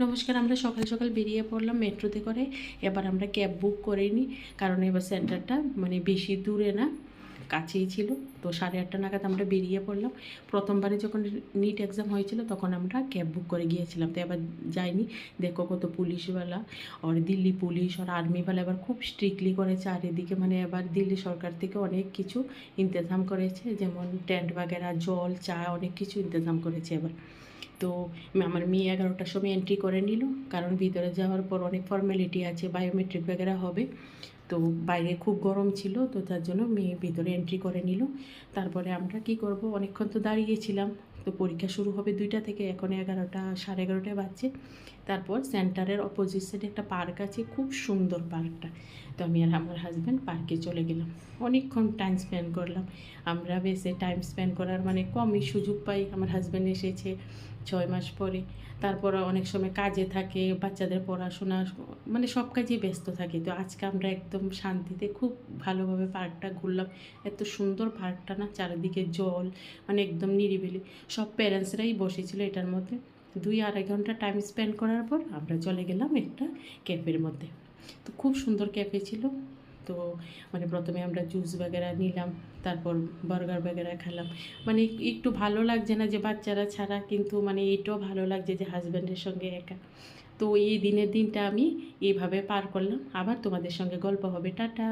নমস্কার। আমরা সকাল সকাল বেরিয়ে পড়লাম মেট্রোতে করে। এবার আমরা ক্যাব বুক করিনি, কারণ এবার সেন্টারটা বেশি দূরে না, কাছেই ছিল। তো 8:30 নাগাদ আমরা বেরিয়ে পড়লাম। প্রথমবারে যখন নিট এক্সাম হয়েছিল তখন আমরা ক্যাব বুক করে গিয়েছিলাম, তো এবার যাইনি। দেখো কত পুলিশওয়ালা, আর দিল্লি পুলিশ আর আর্মিওয়ালা এবার খুব স্ট্রিক্টলি করেছে। আর এদিকে এবার দিল্লি সরকার থেকে অনেক কিছু ইন্তজাম করেছে, যেমন টেন্ট বাগেরা, জল, চা, অনেক কিছু ইন্তজাম করেছে এবার। তো আমার মেয়ে 11টার সময় এন্ট্রি করে নিল, কারণ ভিতরে যাওয়ার পর অনেক ফর্মালিটি আছে, বায়োমেট্রিক বগেরা হবে। তো বাইরে খুব গরম ছিল, তো তার জন্য মেয়ে ভিতরে এন্ট্রি করে নিল। তারপরে আমরা কি করব, অনেকক্ষণ তো দাঁড়িয়েছিলাম। তো পরীক্ষা শুরু হবে 2টা থেকে, এখন 11টা 11:30 বাজছে। তারপর সেন্টারের অপোজিট সাইডে একটা পার্ক আছে, খুব সুন্দর পার্কটা। তো আমি আর আমার হাজব্যান্ড পার্কে চলে গেলাম। অনেকক্ষণ টাইম স্পেন্ড করলাম। আমরা বেশি টাইম স্পেন্ড করার কমই সুযোগ পাই। আমার হাজব্যান্ড এসেছে 6 মাস পরে। তারপর অনেক সময় কাজে থাকে, বাচ্চাদের পড়াশোনা, সব কাজেই ব্যস্ত থাকি। তো আজকে আমরা একদম শান্তিতে খুব ভালোভাবে পার্কটা ঘুরলাম। এত সুন্দর পার্কটা না, চারিদিকে জল, একদম নিরিবিলি। সব প্যারেন্টসরাই বসেছিল এটার মধ্যে। 2-2.5 ঘন্টা টাইম স্পেন্ড করার পর আমরা চলে গেলাম একটা ক্যাফের মধ্যে। তো খুব সুন্দর ক্যাফে ছিল। তো প্রথমে আমরা জুস বগেরা নিলাম, তারপর বার্গার বগেরা খেলাম। একটু ভালো লাগছে না যে বাচ্চারা ছাড়া, কিন্তু এটাও ভালো লাগছে যে হাজব্যান্ডের সঙ্গে একা। তো এই দিনের দিনটা আমি এইভাবে পার করলাম। আবার তোমাদের সঙ্গে গল্প হবে। টাটা।